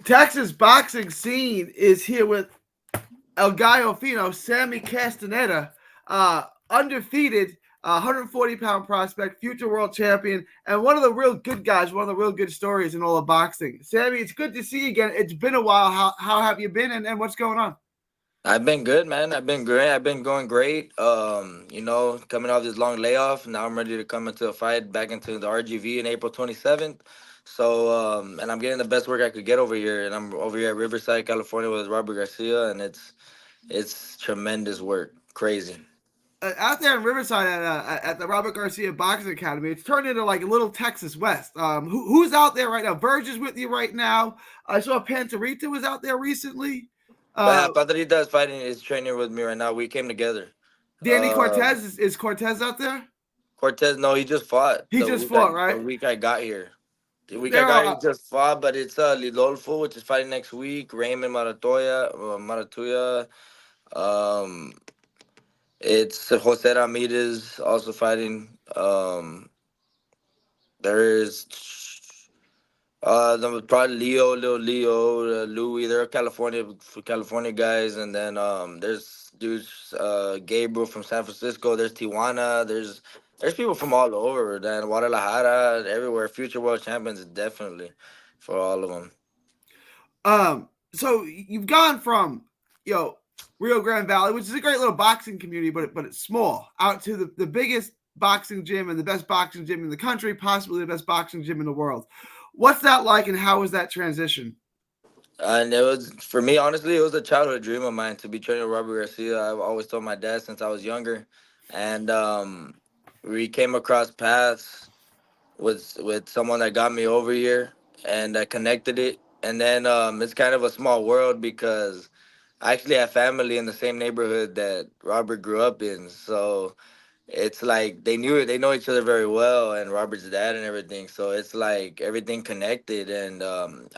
Texas boxing scene is here with El Gallo Fino, Sammy Castaneda, undefeated, 140-pound prospect, future world champion, and one of the real good guys, one of the real good stories in all of boxing. Sammy, it's good to see you again. It's been a while. How have you been, and what's going on? I've been good, man. I've been great. I've been going great. Coming off this long layoff, now I'm ready to come into a fight back into the RGV in April 27th. And I'm getting the best work I could get over here, and I'm over here at Riverside, California, with Robert Garcia, and it's tremendous work, crazy. Out there in Riverside at the Robert Garcia Boxing Academy, it's turned into like a little Texas West. Who's out there right now? Verge is with you right now. I saw Panterita was out there recently. But yeah, Uh, Padrita is training with me right now. We came together. Danny Um, Cortez is Cortez out there? Cortez, no, he just fought He just fought, the right? week I got here. The week I There got here, he are just fought, but it's Lindolfo, which is fighting next week. Raymond Maratoya. Um, it's Jose Ramirez also fighting. There's probably Louis. They're California guys, and then there's dudes Gabriel from San Francisco. There's Tijuana. There's people from all over. Then Guadalajara, everywhere. Future world champions, definitely for all of them. so you've gone from you know Rio Grande Valley, which is a great little boxing community, but it's small, out to the biggest boxing gym and the best boxing gym in the country, possibly the best boxing gym in the world. What's that like, and how was that transition? And it was for me, honestly, it was a childhood dream of mine to be training with Robert Garcia. I've always told my dad since I was younger, and we came across paths with someone that got me over here and that connected it. And then it's kind of a small world because I actually have family in the same neighborhood that Robert grew up in. So it's like they know each other very well, and Robert's dad and everything. So it's like everything connected, and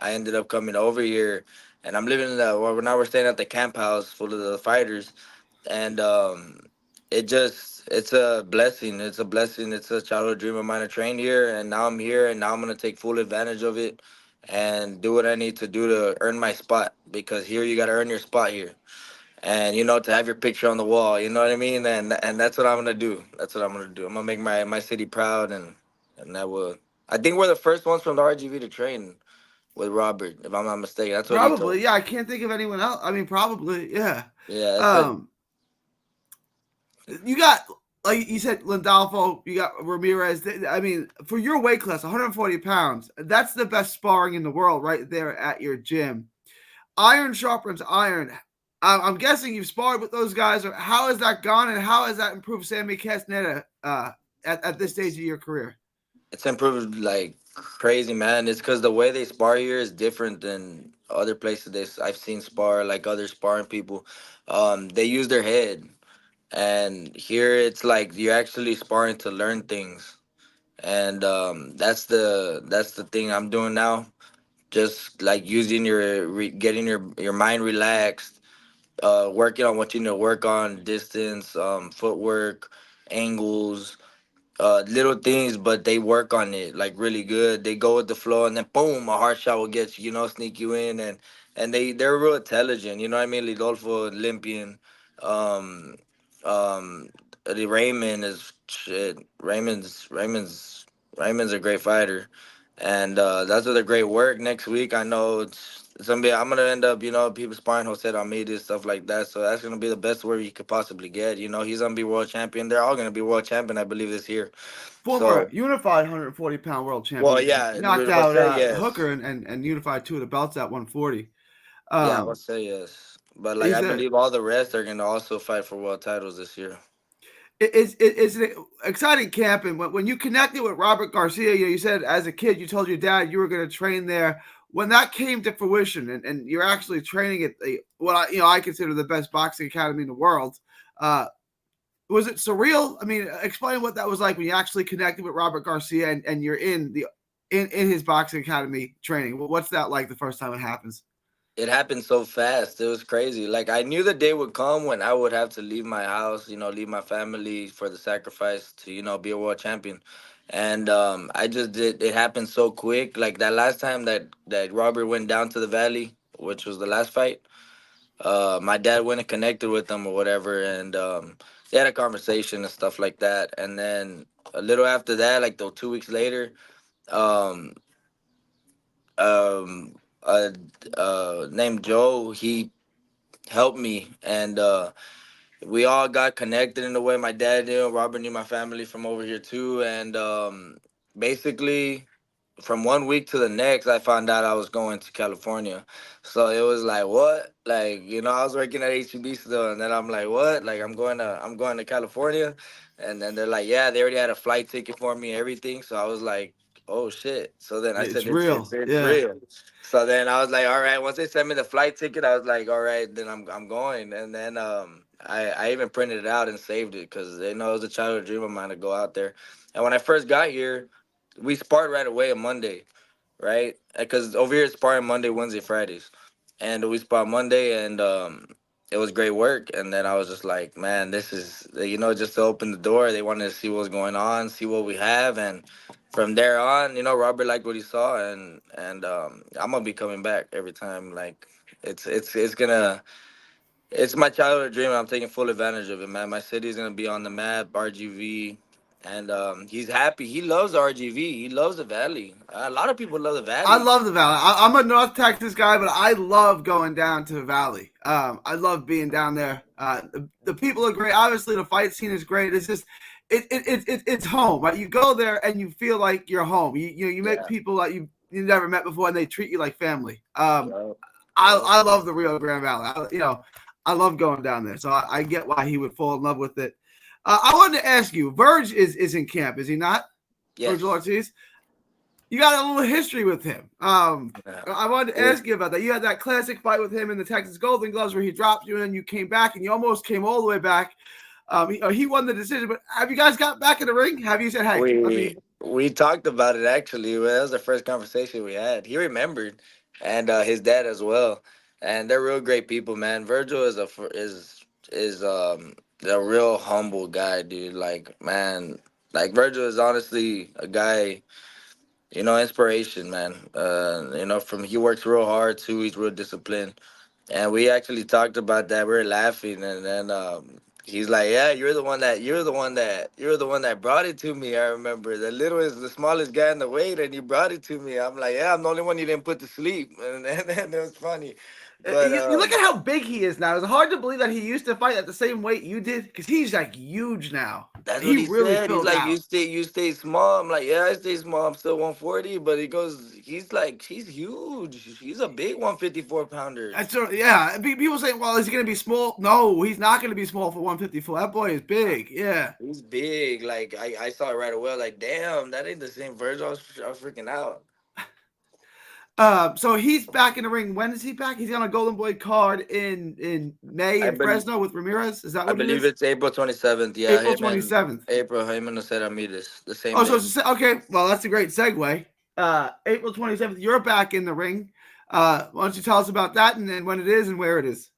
I ended up coming over here, and I'm living in the well, now we're staying at the camp house full of the fighters, and it's a blessing. It's a blessing. It's a childhood dream of mine to train here, and now I'm here, and now I'm gonna take full advantage of it, and do what I need to do to earn my spot, because here you gotta earn your spot here, and to have your picture on the wall. You know what I mean? And that's what I'm gonna do. That's what I'm gonna do. I'm gonna make my city proud, and that will. I think we're the first ones from the RGV to train with Robert, if I'm not mistaken. That's what he told Probably, me. yeah. I can't think of anyone else. I mean, probably, yeah. Yeah, that's it. Um, you got like you said, Lindolfo. You got Ramirez. I mean, for your weight class, 140 pounds, that's the best sparring in the world, right there at your gym. Iron sharpens iron. I'm guessing you've sparred with those guys. How has that gone, and how has that improved Sammy Castaneda at this stage of your career? It's improved like crazy, man. It's because the way they spar here is different than other places I've seen spar, like other sparring people. They use their head, and here it's like you're actually sparring to learn things, and that's the thing I'm doing now. Just like using getting your mind relaxed, working on what you need to work on, distance, footwork, angles, little things, but they work on it like really good. They go with the flow, and then boom, a hard shot will get you, sneak you in, and they're real intelligent. You know what I mean? Lidolfo, Olympian, um, um, the Raymond is shit. Raymond's a great fighter, and that's what a great work. Next week, I know it's gonna be. I'm gonna end up, people sparring Jose Ramirez, stuff like that. So that's gonna be the best work you could possibly get. He's gonna be world champion. They're all gonna be world champion, I believe, this year. Former So, unified 140-pound world well, champion, yeah, knocked out Jose, Hooker yes, and unified two of the belts at 140. yeah, Um, Jose, yes. But like, is I it believe all the rest are gonna also fight for world titles this year. it's an exciting camp, and when you connected with Robert Garcia, you said as a kid you told your dad you were going to train there. When that came to fruition, and you're actually training at what I consider the best boxing academy in the world, uh, was it surreal? I mean, explain what that was like when you actually connected with Robert Garcia and you're in his boxing academy training. What's that like the first time it happens? It happened so fast. It was crazy. Like, I knew the day would come when I would have to leave my house, leave my family for the sacrifice to, be a world champion. And I just did. It happened so quick. Like that last time that Robert went down to the valley, which was the last fight. My dad went and connected with them or whatever, and they had a conversation and stuff like that. And then a little after that, like 2 weeks later, um, um, uh, named Joe, he helped me, and we all got connected in a way. My dad knew, Robert knew my family from over here too, and basically from 1 week to the next, I found out I was going to California. So it was like, what? Like, I was working at HEB still, and then I'm like, what? Like, I'm going to California, and then they're like, yeah, they already had a flight ticket for me, everything. So I was like, oh shit. So then I It's said, it's real. it's Yeah. real. So then I was like, all right. Once they sent me the flight ticket, I was like, all right, then I'm going. And then I even printed it out and saved it because they know it was a childhood dream of mine to go out there. And when I first got here, we sparred right away on Monday, right? Because over here it's sparring Monday, Wednesday, Fridays, and we sparred Monday, and it was great work. And then I was just like, man, this is just to open the door. They wanted to see what was going on, see what we have, and from there on, Robert liked what he saw, and I'm gonna be coming back every time. Like it's my childhood dream. I'm taking full advantage of it, man. My city's gonna be on the map, RGV, and he's happy. He loves RGV. He loves the Valley. A lot of people love the I Valley. love the Valley. I'm a North Texas guy, but I love going down to the Valley. I love being down there. The people are great. Obviously, the fight scene is great. It's just it's home. Right? You go there and you feel like you're home. You meet Yeah, people that you never met before, and they treat you like family. yeah, I yeah, I love the Rio Grande Valley. I love going down there, so I get why he would fall in love with it. I wanted to ask you, Verge is in camp, is he not? Virgil yes. Ortiz. You got a little history with him. Yeah. I wanted to We, ask you about that. You had that classic fight with him in the Texas Golden Gloves where he dropped you and then you came back and you almost came all the way back. He won the decision, but have you guys got back in the ring? Have you said, "Hey, let we me"? we talked about it actually. Well, that was the first conversation we had. He remembered, and his dad as well. And they're real great people, man. Virgil is a real humble guy, dude. Like, man, like Virgil is honestly a guy. Inspiration, man. From he works real hard too. He's real disciplined, and we actually talked about that. We were laughing, and then he's like, "Yeah, you're the one that brought it to me. I remember the smallest guy in the weight, and you brought it to me." I'm like, "Yeah, I'm the only one you didn't put to sleep," and it was funny, but You look at how big he is now. It's hard to believe that he used to fight at the same weight you did because he's like huge now. that's what He he really said. He's filled like, out. "You stay small." I'm like, "Yeah, I stay small. I'm still 140," but he goes, he's huge. He's a big 154 pounder. Yeah. People say, "Well, is he going to be small?" No, he's not going to be small for 154. That boy is big. Yeah. He's big. Like I saw it right away. Like, damn, that ain't the same Virgil. I was freaking out. So he's back in the ring. When is he back? He's on a Golden Boy card in May I in believe Fresno with Ramirez. Is that I what it believe is? it's April 27th. Yeah, April him twenty and seventh. April him and Jose Ramirez the same Oh, so day. it's okay. Well, that's a great segue. April 27th. You're back in the ring. Why don't you tell us about that and then when it is and where it is?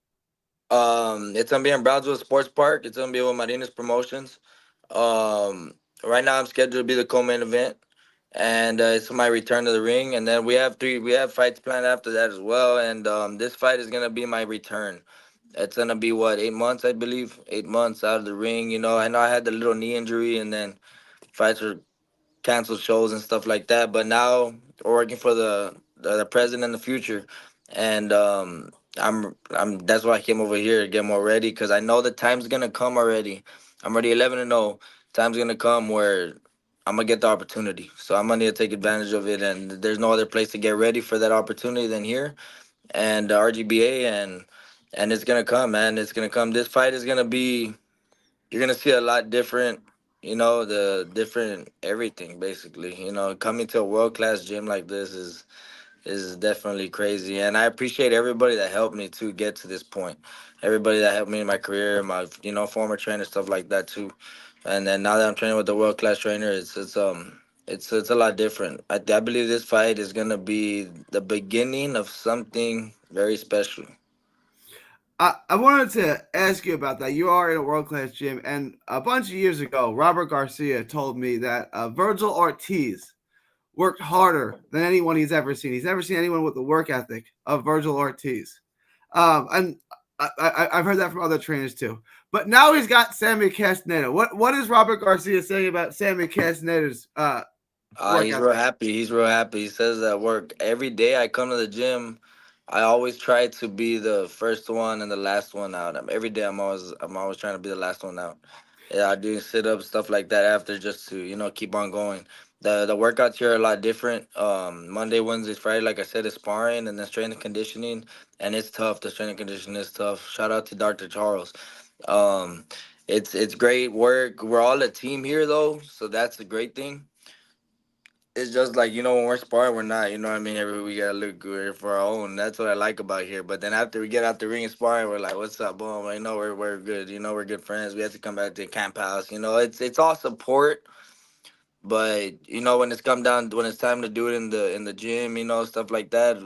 It's gonna be in Brownsville Sports Park. It's gonna be with Marina's Promotions. Um, right now I'm scheduled to be the co-main event, and it's my return to the ring. And then we have fights planned after that as well. And this fight is gonna be my return. It's gonna be what 8 months, I believe. 8 months out of the ring. I know I had the little knee injury, and then fights were canceled shows and stuff like that. But now we're working for the present and the future, and I'm that's why I came over here to get more ready because I know the time's gonna come already. I'm already 11-0. Time's gonna come where I'm gonna get the opportunity, so I'm gonna need to take advantage of it. And there's no other place to get ready for that opportunity than here and RGBA, and it's gonna come, man. It's gonna come. This fight is gonna be you're gonna see a lot different. The different everything basically. Coming to a world class gym like this is definitely crazy, and I appreciate everybody that helped me to get to this point. Everybody that helped me in my career, my former trainer, stuff like that too. And then now that I'm training with the world class trainer, it's a lot different. I believe this fight is gonna be the beginning of something very special. I wanted to ask you about that. You are in a world class gym, and a bunch of years ago, Robert Garcia told me that Virgil Ortiz worked harder than anyone he's ever seen. He's never seen anyone with the work ethic of Virgil Ortiz. And I've heard that from other trainers too. But now he's got Sammy Castaneda. What is Robert Garcia saying about Sammy Castaneda's work He's real ethic? happy. He's real happy. He says at work every day I come to the gym. I always try to be the first one and the last one out. Every day I'm always trying to be the last one out. Yeah, I do sit ups stuff like that after just to keep on going. The workouts here are a lot different. Monday, Wednesday, Friday, like I said, is sparring and then strength and conditioning, and it's tough. The strength and conditioning is tough. Shout out to Dr. Charles. Um, it's great work. We're all a team here though, so that's a great thing. It's just like when we're sparring, we're not. You know what I mean? We gotta look good for our own. That's what I like about here. But then after we get out the ring and sparring, we're like, "What's up, boom?" We're good. We're good friends. We have to come back to the camp house. It's all support. But when it's time to do it in the gym, stuff like that.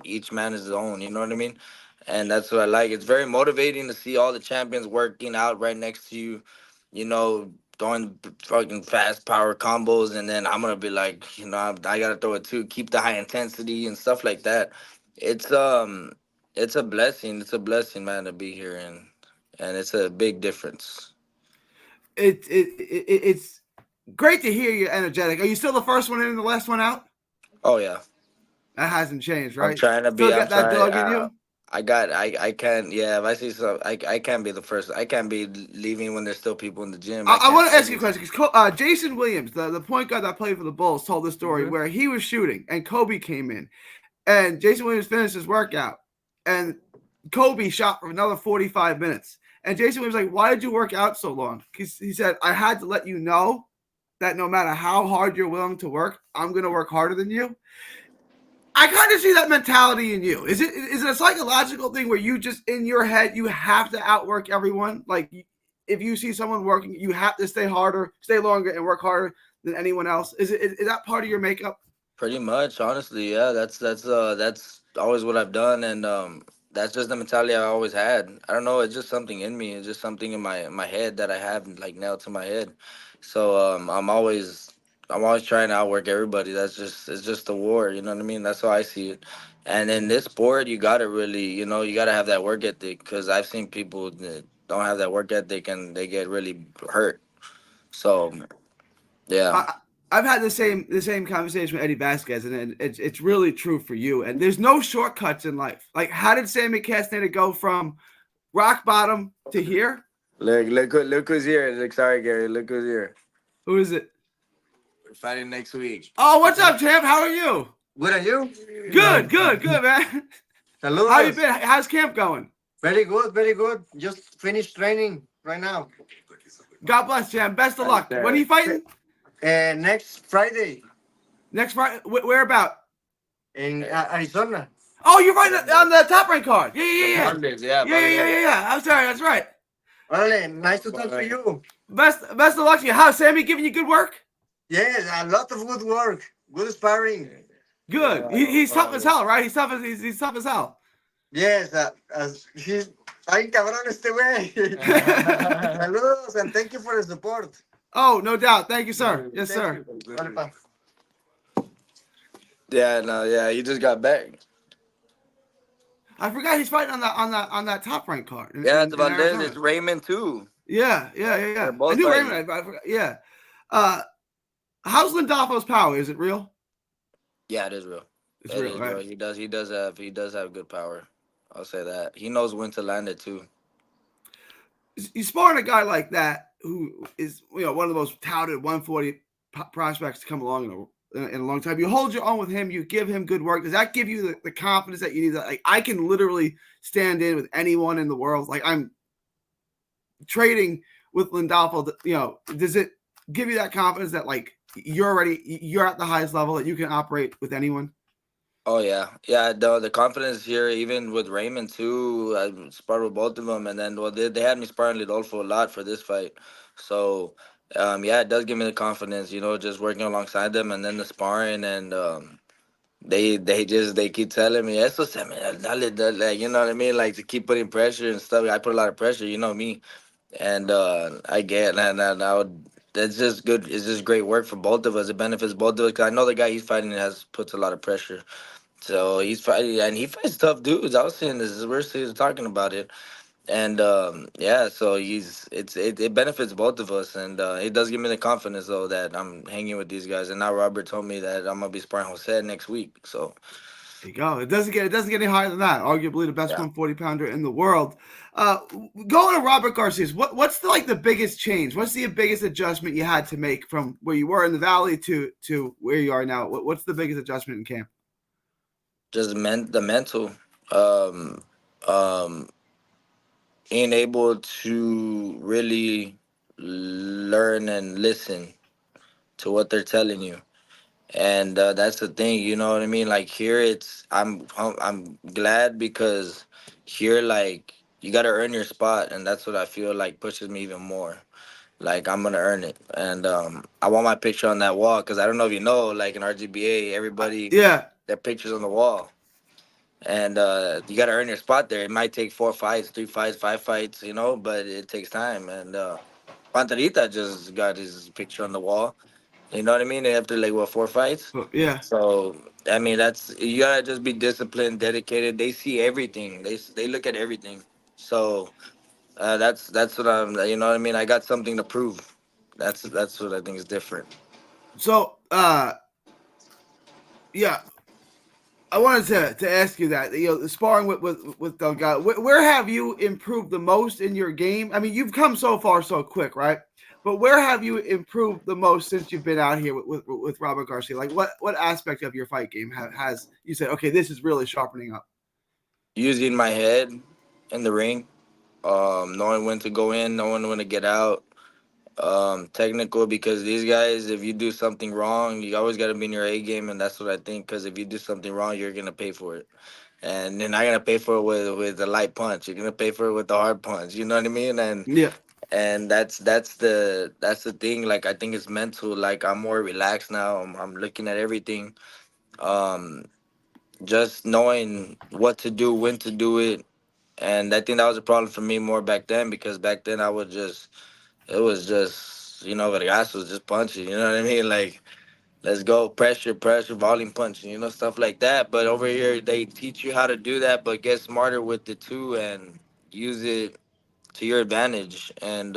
Each man is his own. You know what I mean? And that's what I like. It's very motivating to see all the champions working out right next to you. Throwing fucking fast power combos, and then I'm gonna be like, I gotta throw it too. Keep the high intensity and stuff like that. It's um, it's a blessing. It's a blessing, man, to be here, and it's a big difference. It's great to hear you're energetic. Are you still the first one in and the last one out? Oh yeah. That hasn't changed, I'm right? trying to Still be. I'm got that trying. dog in you. I can't. Yeah, if I see some, I can't be the first. I can't be leaving when there's still people in the gym. I I can't want to say ask you a this. question because Jason Williams, the point guard that played for the Bulls, told the story where he was shooting and Kobe came in, and Jason Williams finished his workout, and Kobe shot for another 45 minutes. And Jason Williams was like, "Why did you work out so long?" He said, "I had to let you know that no matter how hard you're willing to work, I'm going to work harder than you." I kind of see that mentality in you. Is it a psychological thing where you just in your head you have to outwork everyone? Like if you see someone working, you have to stay harder, stay longer, and work harder than anyone else. Is that part of your makeup? Pretty much, honestly, yeah. That's always what I've done, and that's just the mentality I always had. I don't know. It's just something in me. It's just something in my head that I have like nailed to my head. So I'm always trying to outwork everybody. It's just a war. You know what I mean? That's how I see it. And in this sport, you gotta really, you gotta have that work ethic. Because I've seen people that don't have that work ethic and they get really hurt. So yeah. I, I've had the same conversation with Eddie Vasquez, and it's really true for you. And there's no shortcuts in life. Like, how did Sammy Castaneda go from rock bottom to here? Look who's here. Look, sorry, Gary. Look who's here. Who is it? We're fighting next week. Oh, what's up, champ? How are you? Good, and you? Good, good, good, man. How you Saludos. been? How's camp going? Very good, very good. Just finished training right now. God bless, champ. Best of luck. When are you fighting? Next Friday Next Friday? Where about? in Arizona. Oh, you're right on the top rank card. Yeah, yeah, yeah. Mondays, yeah. Yeah. I'm sorry. That's right. Orale, nice to talk to you. Best of luck to you. How's Sammy giving you good work? Yes, a lot of good work. Good sparring. Good. He's tough as hell, right? He's tough as hell. Yes, he's... Ay, cabrón este güey. Saludos, and thank you for the support. Oh, no doubt. Thank you, sir. Yes, Thank sir. you. Vale, pa. Yeah, no, yeah. He just got back. I forgot he's fighting on that top rank card Yeah, it's in Valdez. Arizona. It's Raymond too. Yeah. They're I both knew fighting. Raymond. I forgot. Yeah. Uh, how's Lindolfo's power? Is it real? Yeah, it is real. It's It real, is right? real. He does have good power. I'll say that. He knows when to land it too. You sparring a guy like that who is one of the most touted 140 prospects to come along in a long time. You hold your own with him. You give him good work. Does that give you the confidence that you need? That like I can literally stand in with anyone in the world. Like I'm trading with Lindolfo. Does it give you that confidence that like you're at the highest level that you can operate with anyone? Oh yeah. The confidence here, even with Raymond too. I sparred with both of them, and then they had me sparring Lindolfo a lot for this fight. So yeah, it does give me the confidence. Just working alongside them, and then the sparring, and They keep telling me eso se me dale, dale, like, you know what I mean, like to keep putting pressure and stuff. I put a lot of pressure, you know me, and I get and I would. That's just good. It's just great work for both of us. It benefits both of us. 'Cause I know the guy he's fighting has puts a lot of pressure. So he's fighting, and he fights tough dudes. I was seeing this. We're still talking about it, and yeah. So it benefits both of us, and it does give me the confidence though that I'm hanging with these guys. And now Robert told me that I'm gonna be sparring Jose next week. So There you go. It doesn't get any higher than that. Arguably the best yeah, 140 pounder in the world. Uh, Going to Robert Garcia's, what's the biggest change? What's the biggest adjustment you had to make from where you were in the valley to where you are now? What's the biggest adjustment in camp? just the mental. Um, um, Being able to really learn and listen to what they're telling you, and that's the thing, you know what I mean. Like here it's I'm glad because here, like, you got to earn your spot, and that's what I feel like pushes me even more. Like I'm gonna earn it, and I want my picture on that wall, because I don't know if you know, like in RGBA everybody, Yeah. their pictures on the wall, and you got to earn your spot there. It might take 4 fights, 3 fights, 5 fights, but it takes time. And Panterita just got his picture on the wall. You know what I mean? After like what, 4 fights. Yeah. So I mean, that's, you gotta just be disciplined, dedicated. They see everything. They look at everything. So that's what I'm. You know what I mean? I got something to prove. That's what I think is different. So, yeah, I wanted to ask you that. The sparring with Delgado, where have you improved the most in your game? I mean, you've come so far so quick, right? But where have you improved the most since you've been out here with Robert Garcia? Like, what aspect of your fight game has you said, okay, this is really sharpening up? Using my head in the ring, knowing when to go in, knowing when to get out. Technical, because these guys, if you do something wrong, you always got to be in your A game, and that's what I think. Because if you do something wrong, you're gonna pay for it, and you're not gonna pay for it with a light punch. You're gonna pay for it with the hard punch. You know what I mean? Yeah. And that's the thing. Like, I think it's mental. Like, I'm more relaxed now. I'm looking at everything. Um, just knowing what to do, when to do it, and I think that was a problem for me more back then, because back then I would just, it was just, Vergas was just punching. You know what I mean? Like, let's go, pressure, pressure, volume punching, stuff like that. But over here, they teach you how to do that, but get smarter with it too, and use it to your advantage, and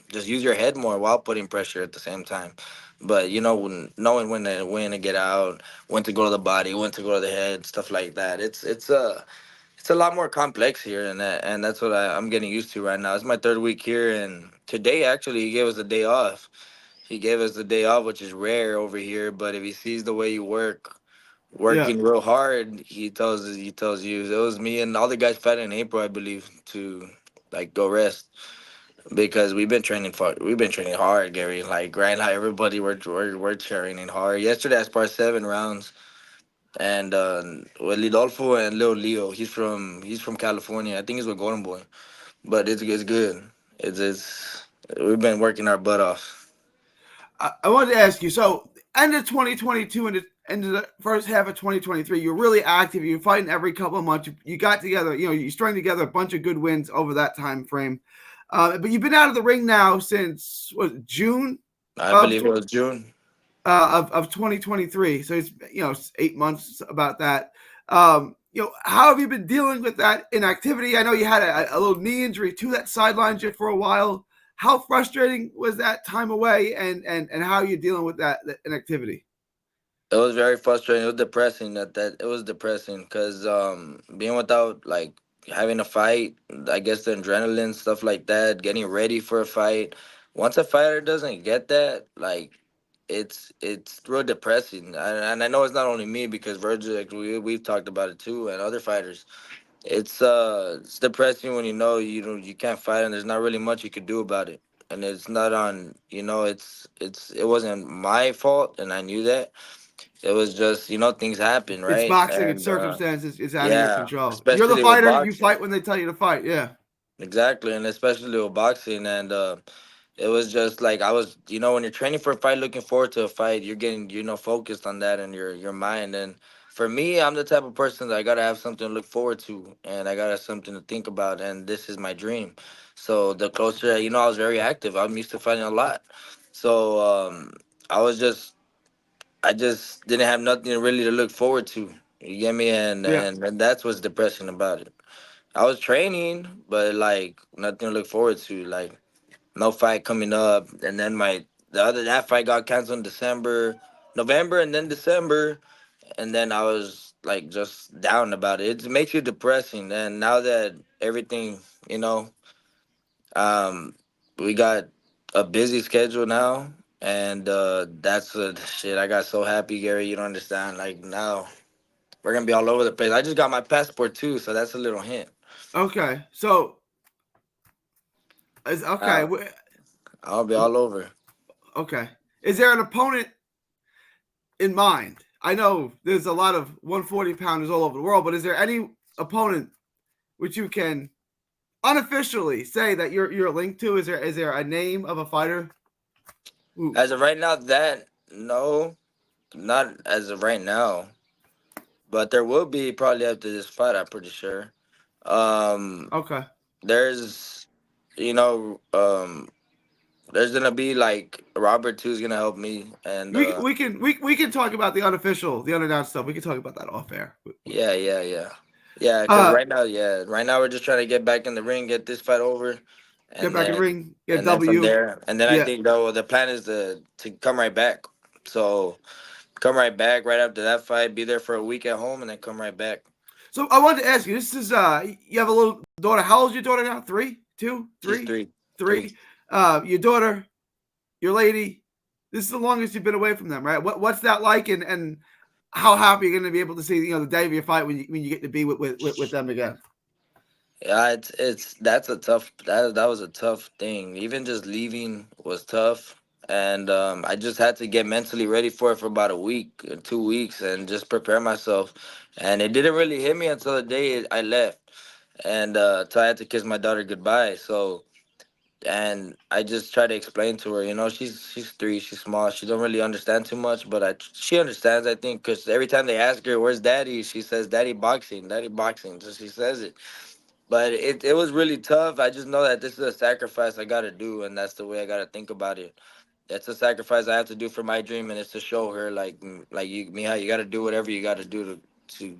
just use your head more while putting pressure at the same time. But knowing when to get out, when to go to the body, when to go to the head, stuff like that. It's a lot more complex here, and that's what I'm getting used to right now. It's my third week here, and today actually he gave us a day off. He gave us the day off, which is rare over here. But if he sees the way you Yeah. working real hard, he tells you. It was me and all the guys fighting in April, I believe, to like go rest, because we've been training hard, Gary. Like right now, everybody we're training hard. Yesterday I sparred 7 rounds, and with Lindolfo and Lil Leo. He's from California. I think he's with Golden Boy, but it's good. It's we've been working our butt off. I wanted to ask you. So, end of 2022 and into the first half of 2023, you're really active. You're fighting every couple of months. You got together. You strung together a bunch of good wins over that time frame. But you've been out of the ring now since June I of believe it was June. of 2023. So it's 8 months about that. How have you been dealing with that inactivity? I know you had a little knee injury too that sidelined you for a while. How frustrating was that time away, and how are you dealing with that inactivity? It was very frustrating. It was depressing. That it was depressing, because being without, like, having a fight, I guess the adrenaline, stuff like that, getting ready for a fight. Once a fighter doesn't get that, like, it's real depressing. And I know it's not only me, because Virgil, like, we've talked about it too, and other fighters. It's depressing when you can't fight, and there's not really much you could do about it. And it's not on, it wasn't my fault, and I knew that. It was just, things happen, It's right? boxing and And circumstances. It's out of your yeah, control. You're the especially with fighter. You boxing. fight when they tell you to fight. Yeah. Exactly, and especially with boxing. And it was just like, I was, when you're training for a fight, looking forward to a fight, you're getting, focused on that, and your mind. And for me, I'm the type of person that I gotta have something to look forward to, and I gotta have something to think about, and this is my dream. So the closer, I was very active. I'm used to fighting a lot, so I was just, I just didn't have nothing really to look forward to. You get me, Yeah. and that's what's depressing about it. I was training, but like nothing to look forward to. Like no fight coming up, and then that fight got canceled in November, and then December, and then I was like just down about it. It makes you depressing. And now that everything, you know, um, we got a busy schedule now, and that's shit. I got so happy, Gary. You don't understand. Like now we're gonna be all over the place. I just got my passport too, so that's a little hint. Okay. So is okay. Uh, I'll be all over. Okay. Is there an opponent in mind? I know there's a lot of 140 pounders all over the world, but is there any opponent which you can unofficially say that you're linked to? Is there a name of a fighter? Ooh, As of right now, that no, not as of right now, but there will be probably after this fight. I'm pretty sure. Um, okay. there's, you know, there's gonna be like Robert too is gonna help me, and We can talk about the unofficial, the unannounced stuff. We can talk about that off air. yeah, yeah, yeah, yeah. Because Uh, right now we're just trying to get back in the ring, get this fight over, get and back in the then ring, get W. I Yeah. think though the plan is to come right back. So come right back right after that fight, be there for a week at home, and then come right back. So I wanted to ask you. This is you have a little daughter. How old is your daughter now? Three, two, She's three, three, three. three. Your daughter, your lady. This is the longest you've been away from them, right? What's that like, and how happy you're going to be able to see the day of your fight when you get to be with them again? Yeah, it's that's a tough that was a tough thing. Even just leaving was tough, and I just had to get mentally ready for it for about a week, 2 weeks, and just prepare myself. And it didn't really hit me until the day I left, and till I had to kiss my daughter goodbye. So, and I just try to explain to her, she's three, she's small, she don't really understand too much, but she understands, I think, because every time they ask her where's daddy, she says daddy boxing, daddy boxing. So she says it, but it was really tough. I just know that this is a sacrifice I gotta do, and that's the way I gotta think about it. That's a sacrifice I have to do for my dream, and it's to show her, like, like you, Mija, you gotta do whatever you gotta do to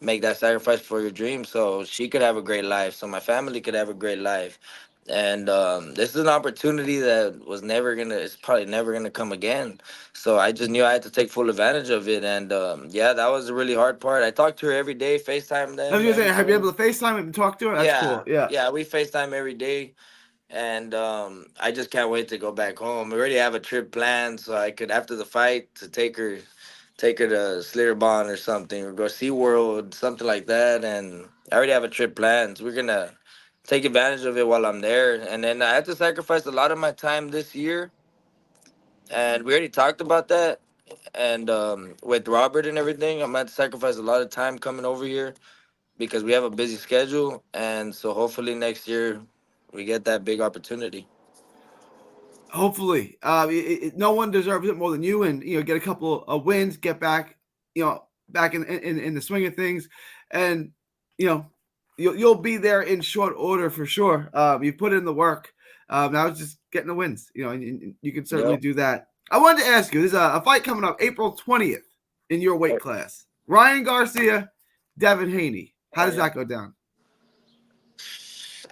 make that sacrifice for your dream, so she could have a great life, so my family could have a great life. And this is an opportunity that it's probably never gonna come again. So I just knew I had to take full advantage of it, and yeah, that was the really hard part. I talked to her every day, FaceTime I was them, going to say, have you been everything. able to FaceTime and talk to her? That's Yeah, cool. Yeah. yeah, we FaceTime every day, and I just can't wait to go back home. We already have a trip planned, so I could, after the fight, to take her to Slitterbond or something, or go SeaWorld, something like that. And I already have a trip planned. So we're gonna take advantage of it while I'm there. And then I had to sacrifice a lot of my time this year, and we already talked about that. And with Robert and everything, I'm gonna have to sacrifice a lot of time coming over here because we have a busy schedule. And so hopefully next year we get that big opportunity. Hopefully, no one deserves it more than you, and get a couple of wins, get back, back in the swing of things, and you know, you'll be there in short order for sure. You put in the work. Now it's just getting the wins, and you can certainly Yep. do that. I wanted to ask you: there's a fight coming up April 20th in your weight class. Ryan Garcia, Devin Haney. How Oh does yeah. that go down?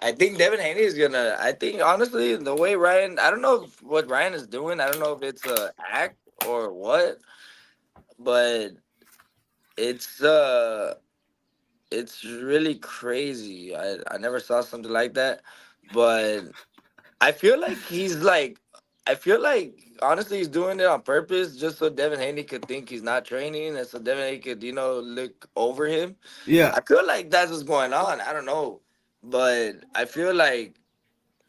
I think Devin Haney is gonna. I think honestly, the way Ryan, I don't know what Ryan is doing. I don't know if it's a act or what, but it's uh, it's really crazy. I never saw something like that, but I feel like I feel like honestly he's doing it on purpose, just so Devin Haney could think he's not training, and so Devin Haney could look over him. Yeah, I feel like that's what's going on. I don't know, but I feel like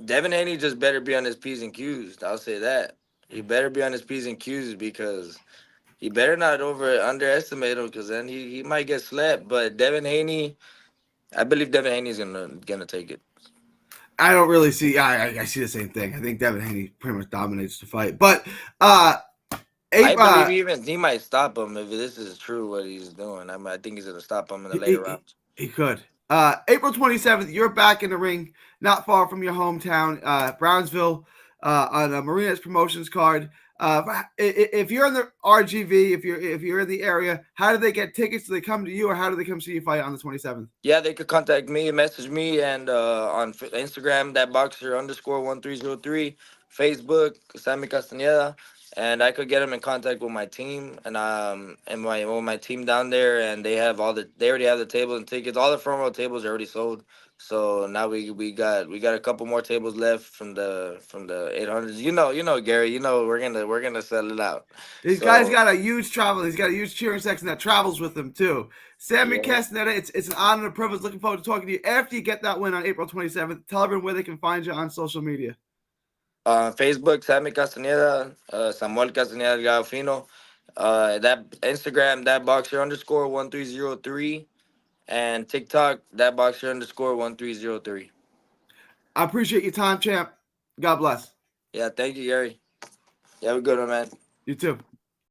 Devin Haney just better be on his P's and Q's. I'll say that. He better be on his P's and Q's because he better not underestimate him because then he might get slapped. But Devin Haney, I believe Devin Haney's gonna take it. I don't really see. I see the same thing. I think Devin Haney pretty much dominates the fight, but uh, I Eight. believe he might stop him if this is true what he's doing. I think he's gonna stop him in the He, later he, rounds. he could. April 27th, you're back in the ring, not far from your hometown, Brownsville, on a Marina's promotions card. If you're in the RGV, if you're in the area, how do they get tickets? Do they come to you, or how do they come see you fight on the 27th? Yeah, they could contact me, message me, and on Instagram, that boxer underscore 1303, Facebook, Sammy Castaneda, and I could get them in contact with my team and my team down there, and they already have the tables and tickets. All the front row tables are already sold. So now we got a couple more tables left from the 800s. Gary. We're gonna sell it out. These guys So got a huge travel. He's got a huge cheering section that travels with him too. Sammy yeah. Castaneda, it's an honor and a privilege. Looking forward to talking to you after you get that win on April 27th. Tell everyone where they can find you on social media. Facebook, Sammy Castaneda, Samuel Castaneda Delgado Fino. That Instagram, that boxer underscore 1303, and TikTok, that boxer underscore 1303. I appreciate your time, champ. God bless. Yeah, thank you, Gary. You have a good one, man. You too.